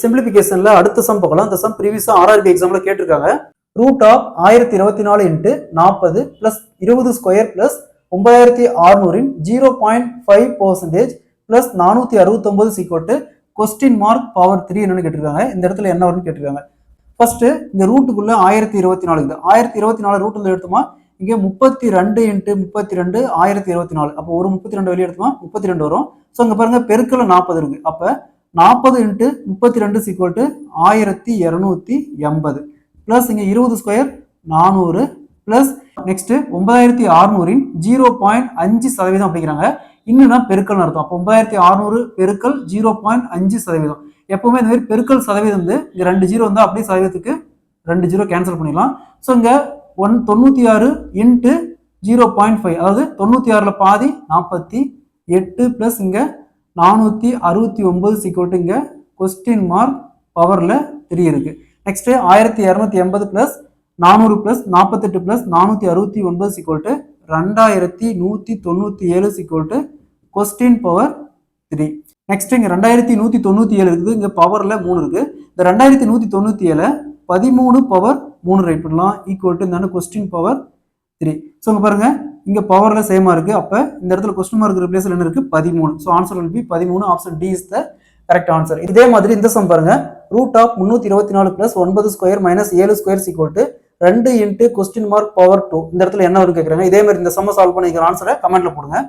சிம்பிளிபிகேஷன்ல அடுத்த சம் பார்க்கலாம். அந்த சம் ப்ரீவியஸா ஆர்ஆர்பி எக்ஸாம்ல கேட்டிருக்காங்க. Root of 1024 into 40 plus 20 square plus 9600 0.5% plus 469 is equal question mark power 3 என்னன்னு கேட்டிருக்காங்க. இந்த இடத்துல என்ன வரும்னு கேட்டிருக்காங்க. ஃபர்ஸ்ட் இந்த ரூட்டுக்குள்ள 1024 இருக்குது. 1024 ரூட்ல எடுத்தோமா இங்க 32 இன்ட்டு 32 1024. அப்போ ஒரு 32 வெளியே எடுத்தோமா 32 வரும். ஸோ இங்க பாருங்க பெருக்கல 40 இருக்கு. அப்ப 40 இன்ட்டு 32 சீக்வல் டு 1280 பிளஸ் இங்க 20 ஸ்கொயர் 400 பிளஸ் நெக்ஸ்ட் 9600 0.5% அப்படிங்கிறாங்க. இன்னும்னா பெருக்கல் அர்த்தம். அப்போ 9600 பெருக்கல் 0.5%. எப்பவுமே இந்த மாதிரி பெருக்கல் சதவீதம் வந்து இங்க 2 ஜீரோ வந்தா அப்படியே சதவீதத்துக்கு 2 ஜீரோ கேன்சல் பண்ணிடலாம். ஸோ இங்க 96 இன்ட்டு 0.5 அதாவது 96ல பாதி 48 பிளஸ் இங்க 469 சீக்வல் டு இங்க கொஸ்டின் மார்க் பவர்ல 3 இருக்கு. Next 1280 plus 400 plus 48 plus 469 is equal to 2197 is equal to question power 3. Next இங்க 2197 இருக்குது. இங்க பவர்ல 3 இருக்கு. இந்த 2197 13 பவர் 3 ரைட் பண்ணலாம் ஈக்குவல் டு இந்த கொஸ்டின் பவர் 3. ஸோ இங்க பாருங்க இங்க பவர்ல சேமா இருக்கு. அப்ப இந்த இடத்துல கொஸ்டின் மார்க் ரிப்ளேஸ்ல என்ன இருக்கு 13. So answer will be 13. Option D is the correct answer. இதே மாதிரி இந்த சம் பாருங்க. Root of 324 plus 9 square minus 7 square equal to 2 into question mark power 2. இந்த இடத்துல என்ன வரும் கேட்கறாங்க. இதே மாதிரி இந்த சம்ம சால்வ் பண்ணிக்கிற ஆன்சரை கமெண்ட்ல போடுங்க.